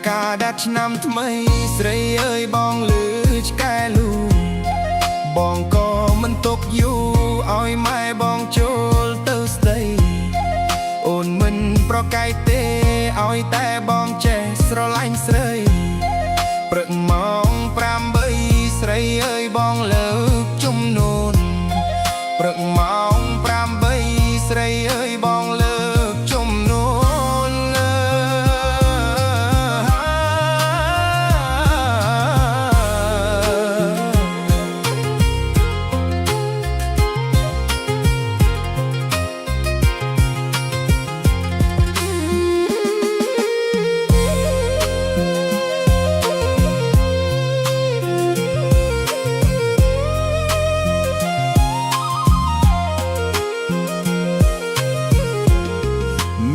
ការដាច់ឆ្នាំថ្មីស្រីអើយបងលឺឆ្កែលូបងក៏មិនទុកយូរឲ្យម៉ែបងចូលទៅស្ដីអូនមិនប្រកែកទេឲ្យតែបងចេះស្រឡាញ់ស្រីព្រឹកម៉ោង8ស្រីអើយបងលើកជំនូនព្រឹកម៉ោង8ស្រីអើយបងលើកជំនូន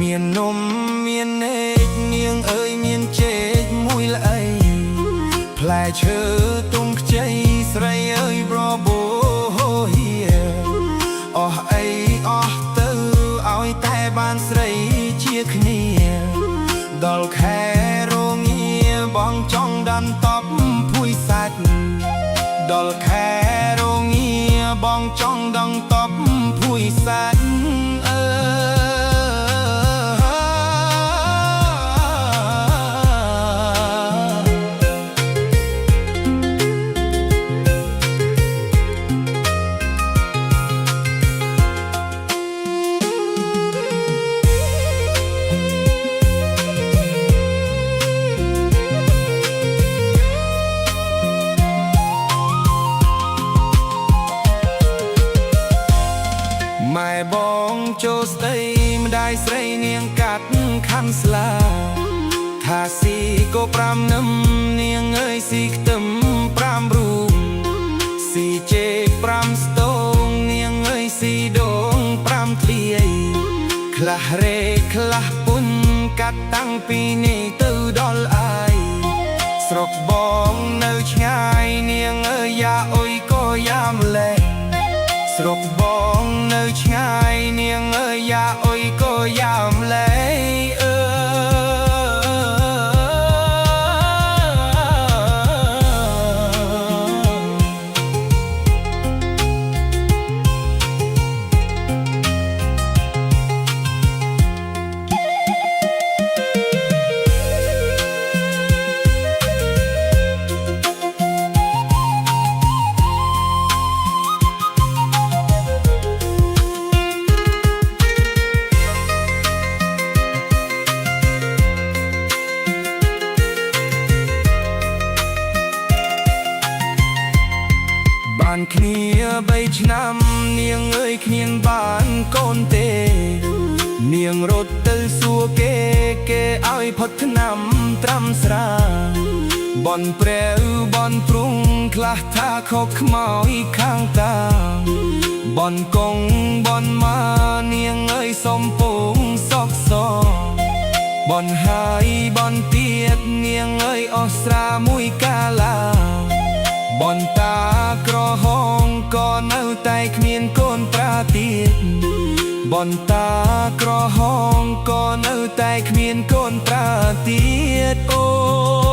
មាននំមាននេកនាងអើយមានចេកមួយល្អីផ្លែឈើទុំខ្ចីស្រីអើយប្របូហៀអស់អីអស់ទៅឲ្យតែបានស្រីជាគ្នាដល់ខែរងាបងចង់ដាន់តប់ភួយសាច់ដល់ខែរងាបងចង់ដងតប់ភួយសាច់ម៉ែបងចូលស្ដីម្ដាយស្រីនាងកាត់ខាន់ស្លាថាស៊ីក៏5នឹមនាងអើយស៊ីខ្ទឹម5រូងស៊ីចេក5ស្ទងនាងអើយស៊ីដូង5ធ្លាយខ្លះរេខ្លះពុនកាត់តាំងពីនេះទៅដល់អាយស្រុកបងនៅឆ្ងាយនាងអើយយ៉ាអុយក៏យ៉ាម្លេះស្រុកបងនៅឆ្ងាយនាងអើយយ៉ាអុយក៏យ៉ាម្លេះបានគ្នា3ឆ្នាំនាងអើយគ្មានបានកូនទេនាងរត់ទៅសួរគេឲ្យផុតឆ្នាំត្រាំស្រាបនព្រែវបនព្រុងខ្លះថាខកខ្មោចខាងតាបនកងបនមានាងអើយសំពងសក់សបនហើយបនទៀតនាងអើយអស់ស្រាមួយកាលាបនតាក្រហងក៏នៅតែគ្មានកូនប្រាទៀតបនតាក្រហងក៏នៅតែគ្មានកូនប្រាទៀតអូ